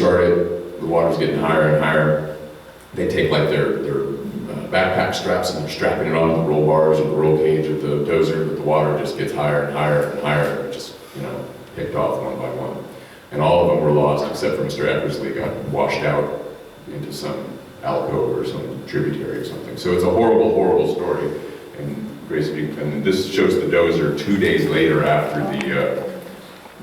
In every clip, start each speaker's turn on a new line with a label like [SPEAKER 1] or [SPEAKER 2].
[SPEAKER 1] started, the water's getting higher and higher. They take like their backpack straps and they're strapping it on the roll bars or the roll cage of the dozer, but the water just gets higher and higher and higher, and just, picked off one by one. And all of them were lost except for Mr. Eckersley got washed out into some alcove or some tributary or something. So it's a horrible, horrible story. And this shows the dozer 2 days later after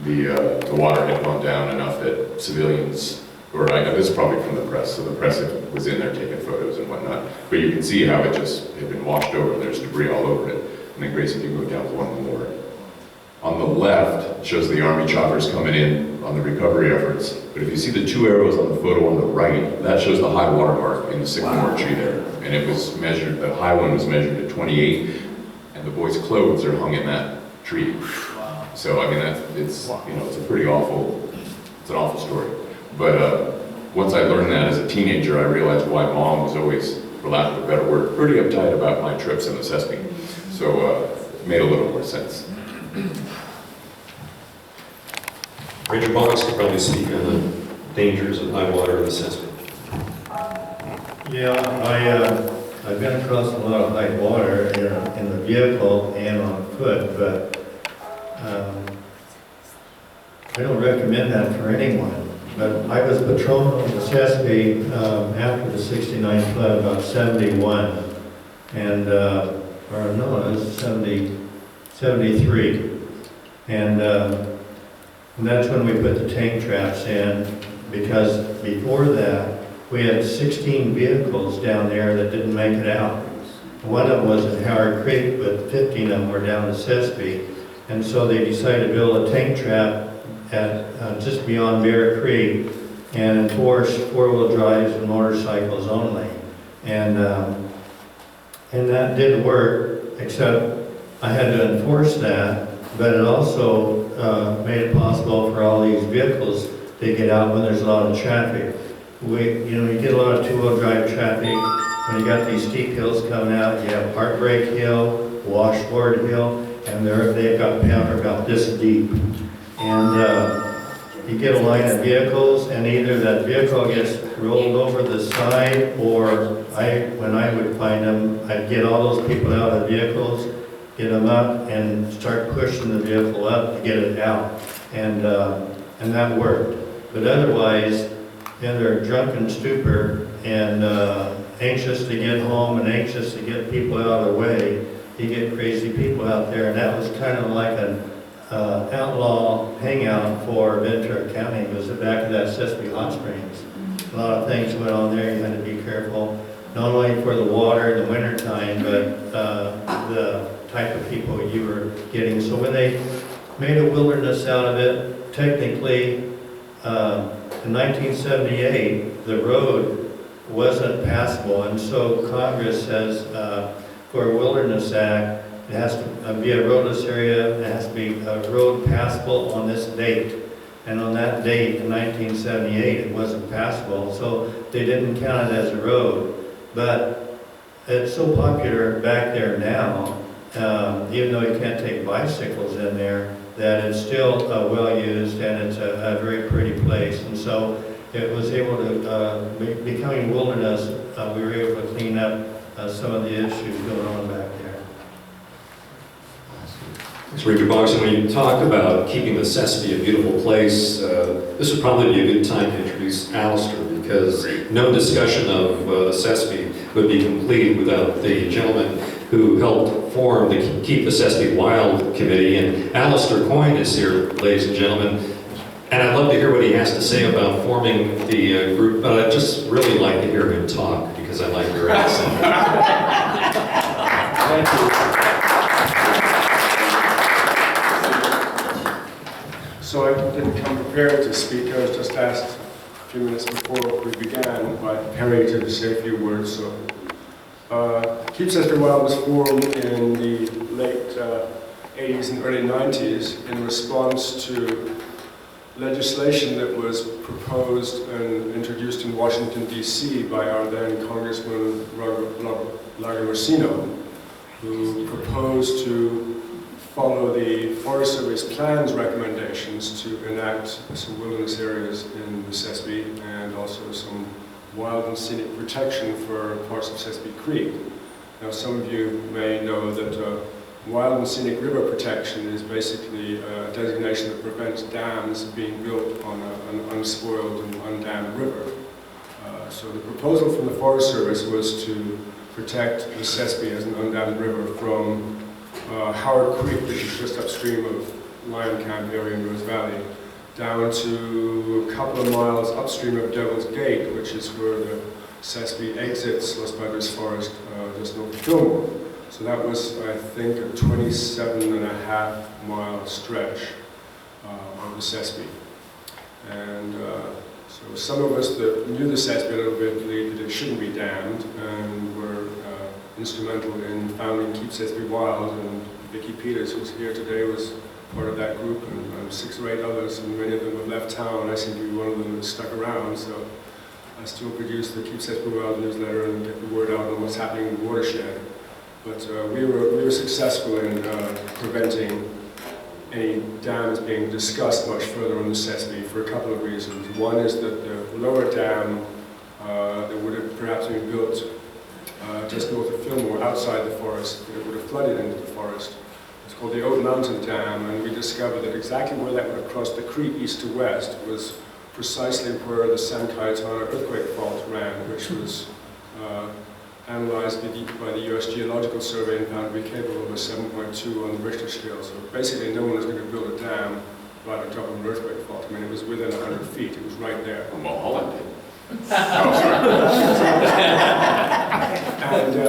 [SPEAKER 1] the water had gone down enough that civilians, or I know this is probably from the press, so the press was in there taking photos and whatnot. But you can see how it just had been washed over. There's debris all over it. And then Gracie can go down one more. On the left shows the Army choppers coming in on the recovery efforts. But if you see the two arrows on the photo on the right, that shows the high water mark in the sycamore tree there. And it was measured, the high one was measured at 28, and the boys' clothes are hung in that tree. So I mean, it's a pretty awful, it's an awful story. But once I learned that as a teenager, I realized why Mom was always, for lack of a better word, pretty uptight about my trips in the Sespe. So it made a little more sense.
[SPEAKER 2] Ranger Boggs could probably speak on the dangers of high water in the Sespe.
[SPEAKER 3] Yeah, I've been across a lot of high water in the vehicle and on foot, but I don't recommend that for anyone. But I was patrolling on the Sespe after the '69 flood, about '71, and or no, it was '73, and that's when we put the tank traps in, because before that we had 16 vehicles down there that didn't make it out. One of them was at Howard Creek, but 15 of them were down the Sespe, and so they decided to build a tank trap at just beyond Bear Creek and enforce four-wheel drives and motorcycles only. And that did work, except I had to enforce that, but it also made it possible for all these vehicles to get out when there's a lot of traffic. You get a lot of two-wheel drive traffic. When you got these steep hills coming out, you have Heartbreak Hill, Washboard Hill, and they've got powder about this deep. And you get a line of vehicles, and either that vehicle gets rolled over the side, or when I would find them, I'd get all those people out of the vehicles, get them up, and start pushing the vehicle up to get it out. And that worked. But otherwise, then they're drunk in stupor and anxious to get home and anxious to get people out of the way. You get crazy people out there, and that was kind of like an outlaw hangout for Ventura County. It was the back of that Sespe Hot Springs. A lot of things went on there. You had to be careful, not only for the water in the wintertime, but the type of people you were getting. So when they made a wilderness out of it, technically, in 1978, the road wasn't passable, and so Congress says for a Wilderness Act, it has to be a roadless area, it has to be a road passable on this date. And on that date, in 1978, it wasn't passable, so they didn't count it as a road. But it's so popular back there now, even though you can't take bicycles in there, that it's still well used, and it's a very pretty place. And so it was able to, becoming wilderness, we were able to clean up some of the issues going on back there.
[SPEAKER 2] Thanks, Ranger Boggs. When you talked about keeping the Sespe a beautiful place, this would probably be a good time to introduce Alistair, because no discussion of the Sespe would be complete without the gentleman who helped form the Keep the Sespe Wild Committee. And Alistair Coyne is here, ladies and gentlemen. And I'd love to hear what he has to say about forming the group, but I'd just really like to hear him talk, because I like your accent.
[SPEAKER 4] Thank you. So I didn't come prepared to speak. I was just asked a few minutes before we began by Perry to say a few words. So, Keep Sespe Wild was formed in the late 80s and early 90s in response to legislation that was proposed and introduced in Washington, D.C. by our then Congressman Lagomarsino, who proposed to follow the Forest Service plan's recommendations to enact some wilderness areas in the Sespe and also some wild and scenic protection for parts of Sespe Creek. Now, some of you may know that wild and scenic river protection is basically a designation that prevents dams being built on an unspoiled and undammed river. So the proposal from the Forest Service was to protect the Sespe as an undammed river from Howard Creek, which is just upstream of Lion Camp area in Rose Valley, down to a couple of miles upstream of Devil's Gate, which is where the Sespe exits Los Padres Forest just north of Fillmore. So that was, I think, a 27.5-mile stretch of the Sespe. And so some of us that knew the Sespe a little bit believed that it shouldn't be dammed and were instrumental in founding Keep Sespe Wild. And Vicki Peters, who's here today, was part of that group, and 6 or 8 others, and many of them have left town. I seem to be one of them that stuck around. So I still produce the Keep Sespe Wild newsletter and get the word out on what's happening in the watershed. But we were successful in preventing any dams being discussed much further on the Sespe for a couple of reasons. One is that the lower dam that would have perhaps been built just north of Fillmore, outside the forest, it would have flooded into the forest. It's called the Old Mountain Dam, and we discovered that exactly where that would have crossed the creek east to west was precisely where the San Cayetano earthquake fault ran, which was analyzed by the U.S. Geological Survey and found to be capable of a 7.2 on the Richter scale. So basically no one was going to build a dam right on top of an earthquake fault. I mean, it was within 100 feet. It was right there.
[SPEAKER 1] Well, Holland did.
[SPEAKER 4] And the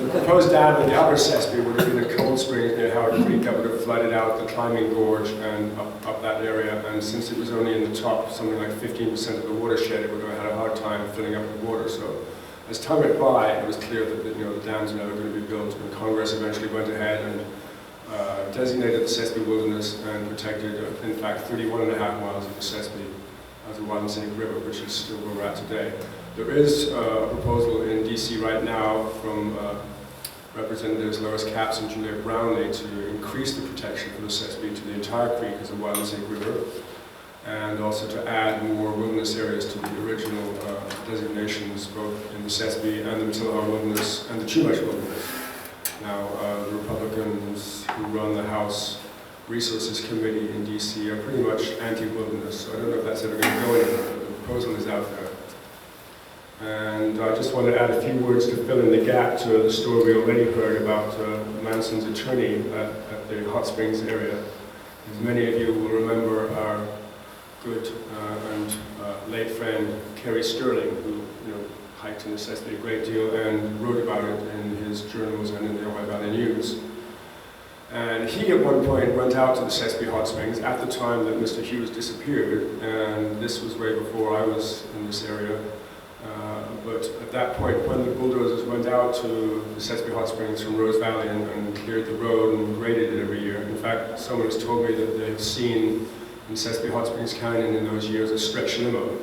[SPEAKER 4] proposed dam in the upper Sespe would have been a cold spring near Howard Creek that would have flooded out the climbing gorge and up that area. And since it was only in the top, something like 15% of the watershed, it would have had a hard time filling up with water. So as time went by, it was clear that the dams were never going to be built. And Congress eventually went ahead and designated the Sespe Wilderness and protected, in fact, 31.5 miles of the Sespe as a wild and scenic river, which is still where we're at today. There is a proposal in DC right now from Representatives Lois Capps and Julia Brownlee to increase the protection for the Sespe to the entire creek as a wild and scenic river, and also to add more wilderness areas to the original designations, both in the Sespe and the Matilla Wilderness and the Chumash Wilderness. Now, the Republicans who run the House Resources Committee in DC are pretty much anti-wilderness, so I don't know if that's ever going to go anywhere, but the proposal is out there. And I just want to add a few words to fill in the gap to the story we already heard about Manson's attorney at the Hot Springs area. As many of you will remember our good and late friend Kerry Sterling, who hiked in the Sespe a great deal and wrote about it in his journals and in the Ojai Valley News. And he at one point went out to the Sespe Hot Springs at the time that Mr. Hughes disappeared, and this was way before I was in this area. But at that point, when the bulldozers went out to the Sespe Hot Springs from Rose Valley and cleared the road and graded it every year, in fact, someone has told me that they've seen in Sespe Hot Springs Canyon in those years a stretch limo,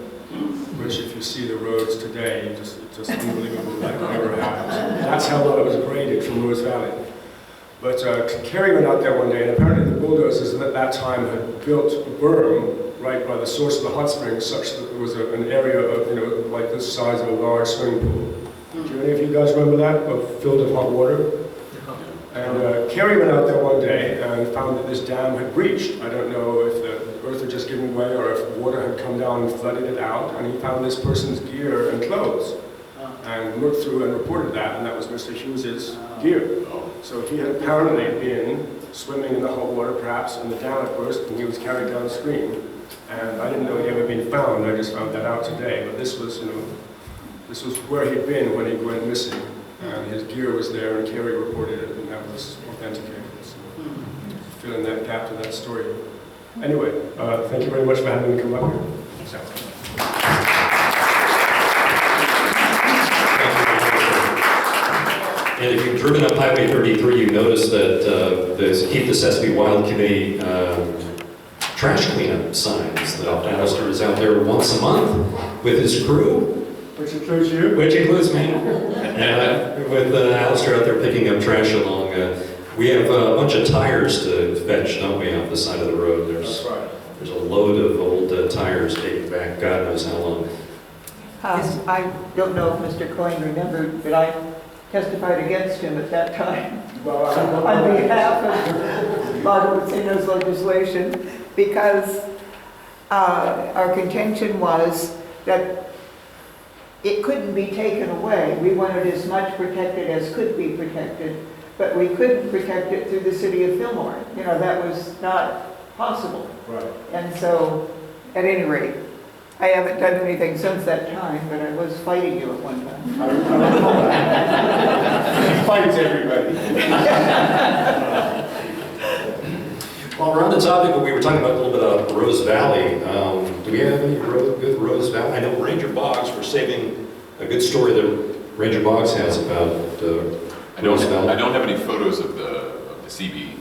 [SPEAKER 4] which if you see the roads today, it's just unbelievable that never happened. That's how well it was graded from Rose Valley. But Kerry went out there one day, and apparently the bulldozers at that time had built a berm right by the source of the hot springs, such that there was an area of, like the size of a large swimming pool. Do any of you guys remember that, filled with hot water? And Kerry went out there one day and found that this dam had breached. I don't know if the earth had just given way or if water had come down and flooded it out, and he found this person's gear and clothes. And looked through and reported that, and that was Mr. Hughes's gear. So he had apparently been swimming in the hot water, perhaps, and the dam had burst, and he was carried downstream. And I didn't know he'd ever been found. I just found that out today. But this was, this was where he'd been when he went missing, and his gear was there, and Kerry reported it, and that was authenticated. So, fill in that gap to that story. Anyway, thank you very much for having me come up here.
[SPEAKER 2] And if you've driven up Highway 33, you notice that the Keep the Sespe Wild Committee trash cleanup signs. The Alistair is out there once a month with his crew.
[SPEAKER 4] Which includes you?
[SPEAKER 2] Which includes me. And with Alistair out there picking up trash along We have a bunch of tires to fetch, don't we, off the side of the road?
[SPEAKER 4] That's right.
[SPEAKER 2] There's a load of old tires dating back God knows how long.
[SPEAKER 5] I don't know if Mr. Coyne remembered, but I testified against him at that time
[SPEAKER 4] Well,
[SPEAKER 5] on behalf of Margaret Sino's legislation, because our contention was that it couldn't be taken away. We wanted as much protected as could be protected, but we couldn't protect it through the city of Fillmore. You know, that was not possible.
[SPEAKER 4] Right.
[SPEAKER 5] And so, at any rate, I haven't done anything since that time, but I was fighting you at one time.
[SPEAKER 4] I recall that. He fights everybody.
[SPEAKER 2] While we're on the topic, we were talking about a little bit of Rose Valley. Do we have any good Rose Valley? I know Ranger Boggs, we're saving a good story that Ranger Boggs has about Rose Valley.
[SPEAKER 1] I don't have any photos of the CB.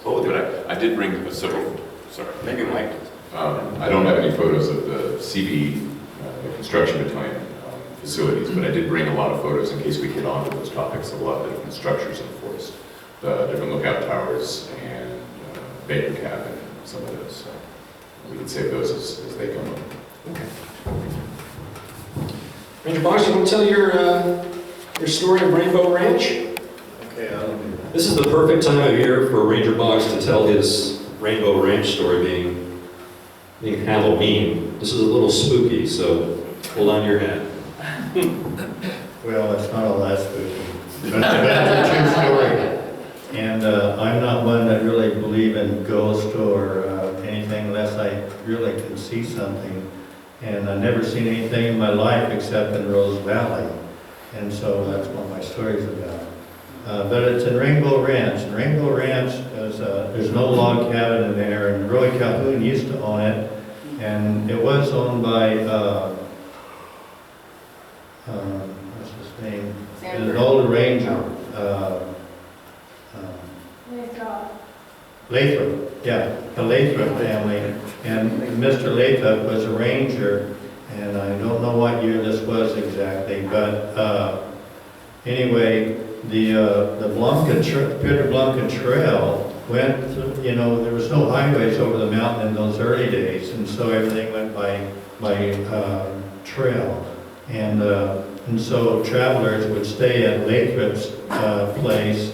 [SPEAKER 2] Oh,
[SPEAKER 1] But I did bring several, sorry.
[SPEAKER 2] maybe Mike.
[SPEAKER 1] I don't have any photos of the CB, the construction battalion facilities, but I did bring a lot of photos in case we get onto those topics of a lot of the different structures in the forest. The different lookout towers and Baker Cab and some of those. So we can save those as they come up.
[SPEAKER 2] Okay. Ranger Boggs, you want to tell your story of Rainbow Ranch?
[SPEAKER 3] Okay, I'll do that.
[SPEAKER 2] This is the perfect time of year for Ranger Boggs to tell his Rainbow Ranch story being Halloween. This is a little spooky, so hold on to your hat.
[SPEAKER 3] Well, it's not all that spooky, but that's a true story. And I'm not one that really believe in ghosts or anything unless I really can see something. And I've never seen anything in my life except in Rose Valley. And so that's what my story's about. But it's in Rainbow Ranch. And Rainbow Ranch, there's an old log cabin in there, and Roy Calhoun used to own it. And it was owned by, what's his name? An old ranger. Lathrop, yeah, the Lathrop family. And Mr. Lathrop was a ranger, and I don't know what year this was exactly, but anyway, the Peter Blumkin Trail went through, you know, there was no highways over the mountain in those early days, and so everything went by trail. And so travelers would stay at Lathrop's place